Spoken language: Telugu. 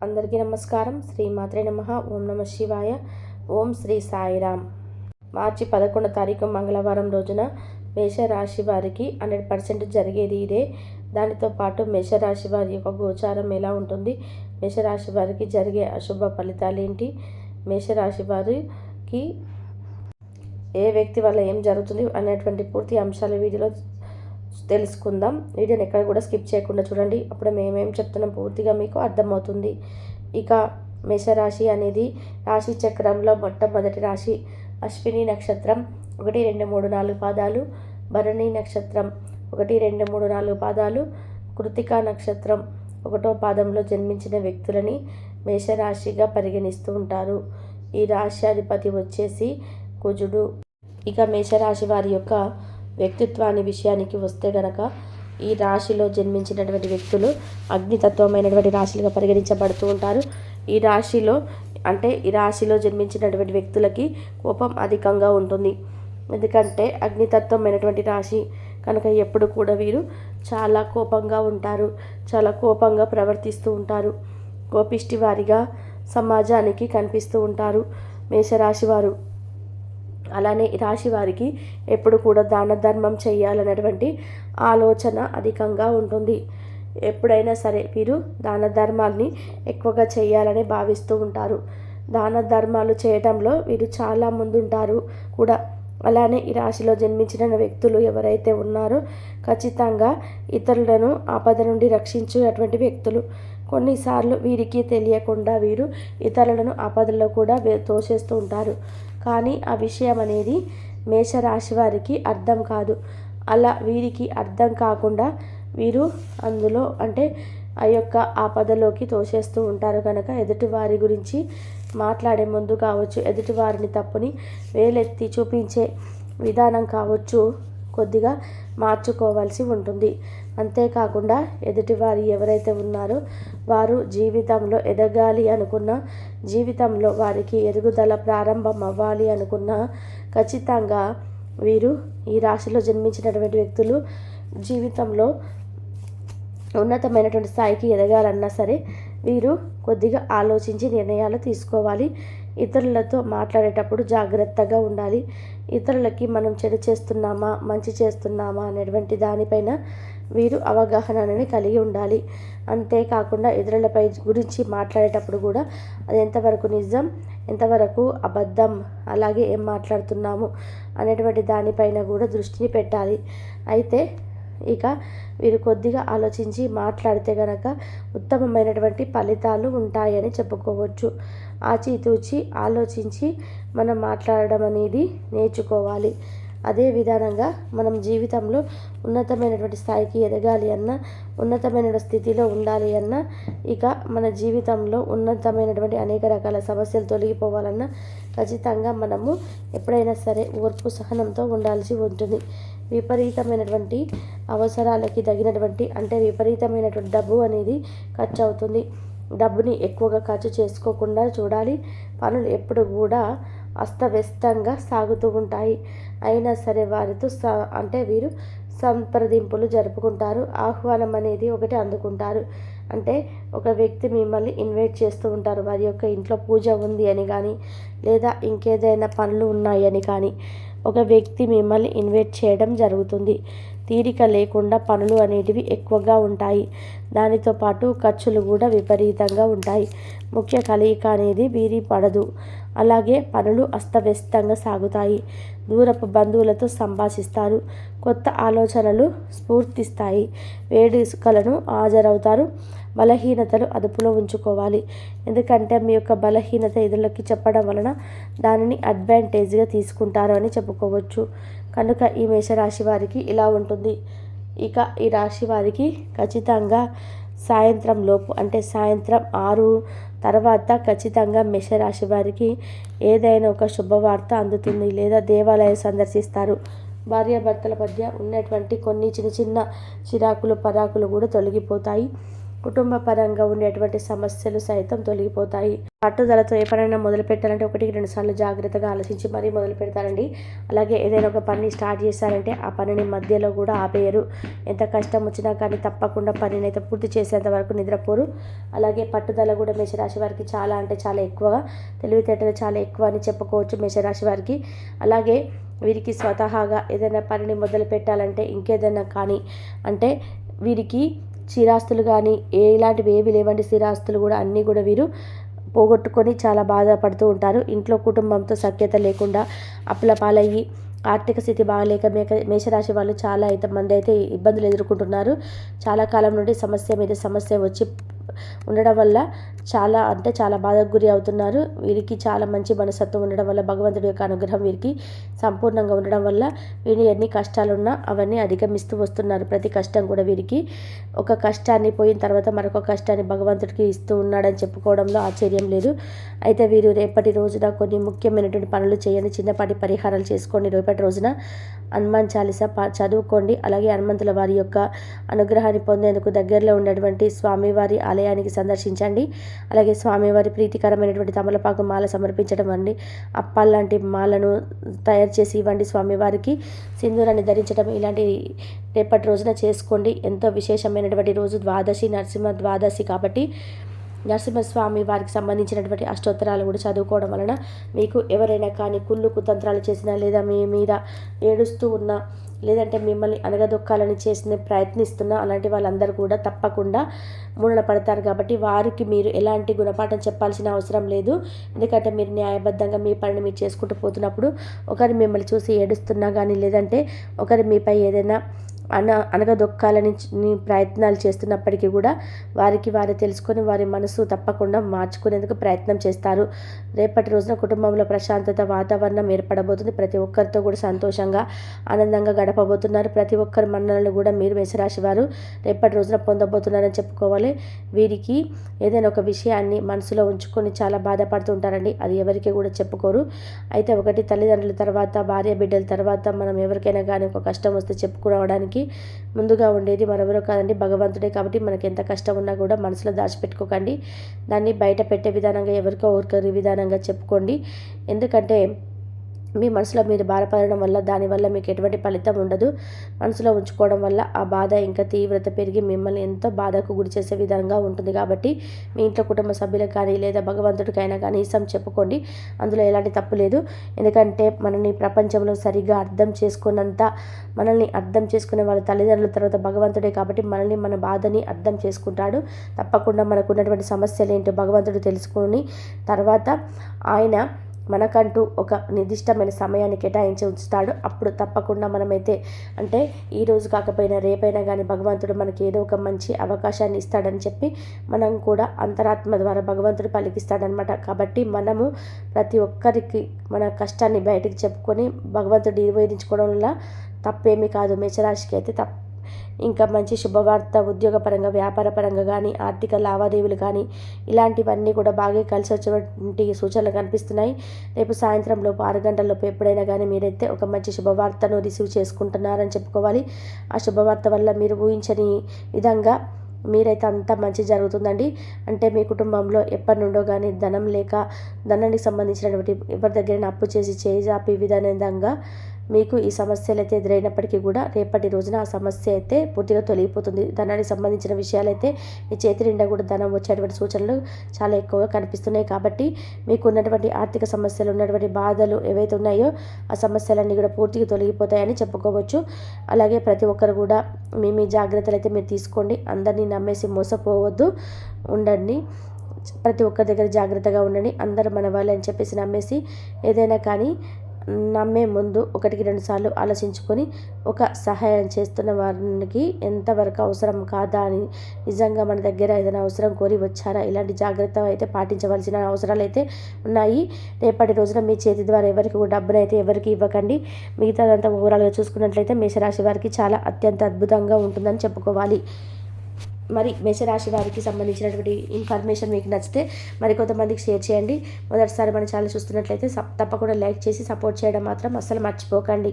అందరికీ నమస్కారం. శ్రీమాత్రే నమః. ఓం నమ శివాయ. ఓం శ్రీ సాయిరామ్. మార్చి 11 తారీఖు మంగళవారం రోజున మేషరాశి వారికి 100% జరిగేది ఇదే. దానితో పాటు మేషరాశి వారి యొక్క గోచారం ఎలా ఉంటుంది, మేషరాశి వారికి జరిగే అశుభ ఫలితాలు ఏంటి, మేషరాశి వారికి ఏ వ్యక్తి వల్ల ఏం జరుగుతుంది అనేటువంటి పూర్తి అంశాల వీడియోలో తెలుసుకుందాం. వీడియోని ఎక్కడ కూడా స్కిప్ చేయకుండా చూడండి. అప్పుడు మేమేం చెప్తున్నాం పూర్తిగా మీకు అర్థమవుతుంది. ఇక మేషరాశి అనేది రాశి చక్రంలో మొట్టమొదటి రాశి. అశ్విని నక్షత్రం 1, 2, 3, 4 పాదాలు, భరణి నక్షత్రం 1, 2, 3, 4 పాదాలు, కృతికా నక్షత్రం 1వ పాదంలో జన్మించిన వ్యక్తులని మేషరాశిగా పరిగణిస్తూ ఉంటారు. ఈ రాశి అధిపతి వచ్చేసి కుజుడు. ఇక మేషరాశి వారి యొక్క వ్యక్తిత్వాన్ని విషయానికి వస్తే గనక ఈ రాశిలో జన్మించినటువంటి వ్యక్తులు అగ్నితత్వమైనటువంటి రాశులుగా పరిగణించబడుతూ ఉంటారు. ఈ రాశిలో జన్మించినటువంటి వ్యక్తులకి కోపం అధికంగా ఉంటుంది. ఎందుకంటే అగ్నితత్వమైనటువంటి రాశి కనుక ఎప్పుడు కూడా వీరు చాలా కోపంగా ఉంటారు, చాలా కోపంగా ప్రవర్తిస్తూ ఉంటారు. కోపిష్టి వారిగా సమాజానికి కనిపిస్తూ ఉంటారు మేషరాశి వారు. అలానే ఈ రాశి వారికి ఎప్పుడు కూడా దాన ధర్మం చేయాలనేటువంటి ఆలోచన అధికంగా ఉంటుంది. ఎప్పుడైనా సరే వీరు దాన ధర్మాల్ని ఎక్కువగా చేయాలని భావిస్తూ ఉంటారు. దాన ధర్మాలు చేయడంలో వీరు చాలా ముందుంటారు కూడా. అలానే ఈ రాశిలో జన్మించిన వ్యక్తులు ఎవరైతే ఉన్నారో ఖచ్చితంగా ఇతరులను ఆపద నుండి రక్షించేటువంటి వ్యక్తులు. కొన్నిసార్లు వీరికి తెలియకుండా వీరు ఇతరులను ఆపదల్లో కూడా తోసేస్తూ ఉంటారు. కానీ ఆ విషయం అనేది మేషరాశి వారికి అర్థం కాదు. అలా వీరికి అర్థం కాకుండా వీరు అందులో ఆ యొక్క ఆపదలోకి తోసేస్తూ ఉంటారు. కనుక ఎదుటివారి గురించి మాట్లాడే ముందు కావచ్చు, ఎదుటివారిని తప్పుని వేలెత్తి చూపించే విధానం కావచ్చు, కొద్దిగా మార్చుకోవాల్సి ఉంటుంది. అంతేకాకుండా ఎదుటివారు ఎవరైతే ఉన్నారో వారు జీవితంలో ఎదగాలి అనుకున్నా, జీవితంలో వారికి ఎదుగుదల ప్రారంభం అవ్వాలి అనుకున్నా ఖచ్చితంగా వీరు ఈ రాశిలో జన్మించినటువంటి వ్యక్తులు జీవితంలో ఉన్నతమైనటువంటి స్థాయికి ఎదగాలన్నా సరే వీరు కొద్దిగా ఆలోచించి నిర్ణయాలు తీసుకోవాలి. ఇతరులతో మాట్లాడేటప్పుడు జాగ్రత్తగా ఉండాలి. ఇతరులకి మనం చెడు చేస్తున్నామా, మంచి చేస్తున్నామా అనేటువంటి దానిపైన వీరు అవగాహన అనేది కలిగి ఉండాలి. అంతేకాకుండా ఇతరులపై గురించి మాట్లాడేటప్పుడు కూడా అది ఎంతవరకు నిజం, ఎంతవరకు అబద్ధం, అలాగే ఏం మాట్లాడుతున్నాము అనేటువంటి దానిపైన కూడా దృష్టిని పెట్టాలి. అయితే ఇక వీరు కొద్దిగా ఆలోచించి మాట్లాడితే కనుక ఉత్తమమైనటువంటి ఫలితాలు ఉంటాయని చెప్పుకోవచ్చు. ఆచితూచి ఆలోచించి మనం మాట్లాడడం అనేది నేర్చుకోవాలి. అదే విధానంగా మనం జీవితంలో ఉన్నతమైనటువంటి స్థాయికి ఎదగాలి అన్నా, ఉన్నతమైన స్థితిలో ఉండాలి అన్నా, ఇక మన జీవితంలో ఉన్నతమైనటువంటి అనేక రకాల సమస్యలు తొలగిపోవాలన్నా ఖచ్చితంగా మనము ఎప్పుడైనా సరే ఓర్పు సహనంతో ఉండాల్సి ఉంటుంది. విపరీతమైనటువంటి అవసరాలకి తగినటువంటి విపరీతమైనటువంటి డబ్బు అనేది ఖర్చు అవుతుంది. డబ్బుని ఎక్కువగా ఖర్చు చేసుకోకుండా చూడాలి. పనులు ఎప్పుడు కూడా అస్తవ్యస్తంగా సాగుతూ ఉంటాయి. అయినా సరే వారితో వీరు సంప్రదింపులు జరుపుకుంటారు. ఆహ్వానం అనేది ఒకటి అందుకుంటారు. ఒక వ్యక్తి మిమ్మల్ని ఇన్వైట్ చేస్తూ ఉంటారు. వారి యొక్క ఇంట్లో పూజ ఉంది అని కానీ, లేదా ఇంకేదైనా పనులు ఉన్నాయని కానీ ఒక వ్యక్తి మిమ్మల్ని ఇన్వైట్ చేయడం జరుగుతుంది. తీరిక లేకుండా పనులు అనేటివి ఎక్కువగా ఉంటాయి. దానితో పాటు ఖర్చులు కూడా విపరీతంగా ఉంటాయి. ముఖ్య కలయిక అనేది వీరి పడదు. అలాగే పనులు అస్తవ్యస్తంగా సాగుతాయి. దూరపు బంధువులతో సంభాషిస్తారు. కొత్త ఆలోచనలు స్ఫూర్తిస్తాయి. వేడుకలను హాజరవుతారు. బలహీనతలు అదుపులో ఉంచుకోవాలి. ఎందుకంటే మీ యొక్క బలహీనత ఇతరులకి చెప్పడం వలన దానిని అడ్వాంటేజ్గా తీసుకుంటారు అని చెప్పుకోవచ్చు. కనుక ఈ మేషరాశి వారికి ఇలా ఉంటుంది. ఇక ఈ రాశి వారికి ఖచ్చితంగా సాయంత్రం లోపు సాయంత్రం 6 తర్వాత ఖచ్చితంగా మేషరాశి వారికి ఏదైనా ఒక శుభవార్త అందుతుంది, లేదా దేవాలయం సందర్శిస్తారు. భార్యాభర్తల మధ్య ఉన్నటువంటి కొన్ని చిన్న చిన్న చిరాకులు పరాకులు కూడా తొలగిపోతాయి. కుటుంబ పరంగా ఉండేటువంటి సమస్యలు సైతం తొలగిపోతాయి. పట్టుదలతో ఏ పనైనా మొదలు పెట్టాలంటే 1-2 సార్లు జాగ్రత్తగా ఆలోచించి మరీ మొదలు పెడతారండి. అలాగే ఏదైనా ఒక పని స్టార్ట్ చేశారంటే ఆ పనిని మధ్యలో కూడా ఆపేయరు. ఎంత కష్టం వచ్చినా కానీ తప్పకుండా పనిని అయితే పూర్తి చేసేంత వరకు నిద్రపోరు. అలాగే పట్టుదల కూడా మేషరాశి వారికి చాలా అంటే చాలా ఎక్కువగా, తెలివితేటలు చాలా ఎక్కువ అని చెప్పుకోవచ్చు మేషరాశి వారికి. అలాగే వీరికి స్వతహాగా ఏదైనా పనిని మొదలు పెట్టాలంటే ఇంకేదైనా కానీ అంటే వీరికి స్థిరాస్తులు కానీ ఇలాంటివి ఏవి లేవండి. స్థిరాస్తులు కూడా అన్నీ కూడా వీరు పోగొట్టుకొని చాలా బాధపడుతూ ఉంటారు. ఇంట్లో కుటుంబంతో సఖ్యత లేకుండా అప్పుల పాలయ్యి ఆర్థిక స్థితి బాగలేక మేషరాశి వాళ్ళు చాలా మంది అయితే ఇబ్బందులు ఎదుర్కొంటున్నారు. చాలా కాలం నుండి సమస్య మీద సమస్య వచ్చి ఉండడం వల్ల చాలా అంటే చాలా బాధకు గురి అవుతున్నారు. వీరికి చాలా మంచి మనస్తత్వం ఉండడం వల్ల భగవంతుడి యొక్క అనుగ్రహం వీరికి సంపూర్ణంగా ఉండడం వల్ల వీరు ఎన్ని కష్టాలున్నా అవన్నీ అధిగమిస్తూ వస్తున్నారు. ప్రతి కష్టం కూడా వీరికి ఒక కష్టాన్ని పోయిన తర్వాత మరొక కష్టాన్ని భగవంతుడికి ఇస్తూ ఉన్నాడని చెప్పుకోవడంలో ఆశ్చర్యం లేదు. అయితే వీరు రేపటి రోజున కొన్ని ముఖ్యమైనటువంటి పనులు చేయండి. చిన్నపాటి పరిహారాలు చేసుకోండి. రేపటి రోజున హనుమాన్ చాలీసా చదువుకోండి. అలాగే హనుమంతుల వారి యొక్క అనుగ్రహాన్ని పొందేందుకు దగ్గరలో ఉన్నటువంటి స్వామివారి ఆలయానికి సందర్శించండి. అలాగే స్వామివారి ప్రీతికరమైనటువంటి తమలపాకు మాల సమర్పించడం అండి. అప్పాల్లాంటి మాలను తయారు చేసి ఇవ్వండి స్వామివారికి. సింధూరాన్ని ధరించడం ఇలాంటి రేపటి రోజున చేసుకోండి. ఎంతో విశేషమైనటువంటి రోజు ద్వాదశి, నరసింహ ద్వాదశి కాబట్టి నరసింహస్వామి వారికి సంబంధించినటువంటి అష్టోత్తరాలు కూడా చదువుకోవడం వలన మీకు ఎవరైనా కానీ కుళ్ళు కుతంత్రాలు చేసినా లేదా మీ మీద ఏడుస్తూ ఉన్నా లేదంటే మిమ్మల్ని అనగదొక్కాలని చేసిన ప్రయత్నిస్తున్నా అలాంటి వాళ్ళందరూ కూడా తప్పకుండా మూలన పడతారు. కాబట్టి వారికి మీరు ఎలాంటి గుణపాఠం చెప్పాల్సిన అవసరం లేదు. ఎందుకంటే మీరు న్యాయబద్ధంగా మీ పనిని మీరు చేసుకుంటూ పోతున్నప్పుడు ఒకరు మిమ్మల్ని చూసి ఏడుస్తున్నా కానీ లేదంటే ఒకరు మీపై ఏదైనా అనగదొక్కాలని ప్రయత్నాలు చేస్తున్నప్పటికీ కూడా వారికి వారు తెలుసుకొని వారి మనసు తప్పకుండా మార్చుకునేందుకు ప్రయత్నం చేస్తారు. రేపటి రోజున కుటుంబంలో ప్రశాంతత వాతావరణం ఏర్పడబోతుంది. ప్రతి ఒక్కరితో కూడా సంతోషంగా ఆనందంగా గడపబోతున్నారు. ప్రతి ఒక్కరి మన్ననలు కూడా మీరు మేషరాశి వారు రేపటి రోజున పొందబోతున్నారని చెప్పుకోవాలి. వీరికి ఏదైనా ఒక విషయాన్ని మనసులో ఉంచుకొని చాలా బాధపడుతుంటారండి. అది ఎవరికి కూడా చెప్పుకోరు. అయితే ఒకటి తల్లిదండ్రుల తర్వాత భార్య బిడ్డల తర్వాత మనం ఎవరికైనా కానీ ఒక కష్టం వస్తే చెప్పుకోవడానికి ముందుగా ఉండేది మరెవరో కాదండి, భగవంతుడే. కాబట్టి మనకి ఎంత కష్టం ఉన్నా కూడా మనసులో దాచిపెట్టుకోకండి. దాన్ని బయట పెట్టే విధానంగా ఎవరికో ఒకరి విధానంగా చెప్పుకోండి. ఎందుకంటే మీ మనసులో మీరు బాధపడడం వల్ల దానివల్ల మీకు ఎటువంటి ఫలితం ఉండదు. మనసులో ఉంచుకోవడం వల్ల ఆ బాధ ఇంకా తీవ్రత పెరిగి మిమ్మల్ని ఎంతో బాధకు గురి చేసే విధంగా ఉంటుంది. కాబట్టి మీ ఇంట్లో కుటుంబ సభ్యులకు కానీ లేదా భగవంతుడికైనా కనీసం చెప్పుకోండి. అందులో ఎలాంటి తప్పు లేదు. ఎందుకంటే మనల్ని ప్రపంచంలో సరిగ్గా అర్థం చేసుకున్నంత మనల్ని అర్థం చేసుకునే వాళ్ళ తల్లిదండ్రుల తర్వాత భగవంతుడే. కాబట్టి మనల్ని మన బాధని అర్థం చేసుకుంటాడు. తప్పకుండా మనకు ఉన్నటువంటి సమస్యలు ఏంటో భగవంతుడు తెలుసుకొని తర్వాత ఆయన మనకంటూ ఒక నిర్దిష్టమైన సమయాన్ని కేటాయించి ఉంచుతాడు. అప్పుడు తప్పకుండా మనమైతే అంటే ఈరోజు కాకపోయినా రేపైనా కానీ భగవంతుడు మనకి ఏదో ఒక మంచి అవకాశాన్ని ఇస్తాడని చెప్పి మనం కూడా అంతరాత్మ ద్వారా భగవంతుడు పలికిస్తాడనమాట. కాబట్టి మనము ప్రతి ఒక్కరికి మన కష్టాన్ని బయటికి చెప్పుకొని భగవంతుడు నిర్వేదించుకోవడం వల్ల తప్పేమీ కాదు. మేషరాశికి అయితే ఇంకా మంచి శుభవార్త ఉద్యోగపరంగా వ్యాపారపరంగా కానీ ఆర్థిక లావాదేవీలు కానీ ఇలాంటివన్నీ కూడా బాగా కలిసి వచ్చేటువంటి సూచనలు కనిపిస్తున్నాయి. రేపు సాయంత్రం లోపు 6 గంటలలోపు ఎప్పుడైనా కానీ మీరైతే ఒక మంచి శుభవార్తను రిసీవ్ చేసుకుంటున్నారని చెప్పుకోవాలి. ఆ శుభవార్త వల్ల మీరు ఊహించని విధంగా మీరైతే అంతా మంచి జరుగుతుందండి. అంటే మీ కుటుంబంలో ఎప్పటి నుండో కానీ ధనం లేక ధనానికి సంబంధించినటువంటి ఎవరి దగ్గరైనా అప్పు చేసి చేజాపి విధానంగా మీకు ఈ సమస్యలు అయితే ఎదురైనప్పటికీ కూడా రేపటి రోజున ఆ సమస్య అయితే పూర్తిగా తొలగిపోతుంది. ధనానికి సంబంధించిన విషయాలైతే మీ చేతి నిండా కూడా ధనం వచ్చేటువంటి సూచనలు చాలా ఎక్కువగా కనిపిస్తున్నాయి. కాబట్టి మీకు ఉన్నటువంటి ఆర్థిక సమస్యలు ఉన్నటువంటి బాధలు ఏవైతే ఉన్నాయో ఆ సమస్యలన్నీ కూడా పూర్తిగా తొలగిపోతాయని చెప్పుకోవచ్చు. అలాగే ప్రతి ఒక్కరు కూడా మీ జాగ్రత్తలు అయితే మీరు తీసుకోండి. అందరినీ నమ్మేసి మోసపోవద్దు, ఉండండి. ప్రతి ఒక్కరి దగ్గర జాగ్రత్తగా ఉండండి. అందరూ మన వాళ్ళే అని చెప్పేసి నమ్మేసి ఏదైనా కానీ నమ్మే ముందు 1-2 సార్లు ఆలోచించుకొని ఒక సహాయం చేస్తున్న వారికి ఎంతవరకు అవసరం కాదా అని నిజంగా మన దగ్గర ఏదైనా అవసరం కోరి వచ్చారా ఇలాంటి జాగ్రత్త అయితే పాటించవలసిన అవసరాలు అయితే ఉన్నాయి. రేపటి రోజున మీ చేతి ద్వారా ఎవరికి డబ్బునైతే ఎవరికి ఇవ్వకండి. మిగతాదంతా ఓవరాల్గా చూసుకున్నట్లయితే మేషరాశి వారికి చాలా అత్యంత అద్భుతంగా ఉంటుందని చెప్పుకోవాలి. మరి మేషరాశి వారికి సంబంధించినటువంటి ఇన్ఫర్మేషన్ మీకు నచ్చితే మరి కొంతమందికి షేర్ చేయండి. మొదటిసారి మన ఛానల్ చూస్తున్నట్లయితే తప్పకుండా లైక్ చేసి సపోర్ట్ చేయడం మాత్రం అస్సలు మర్చిపోకండి.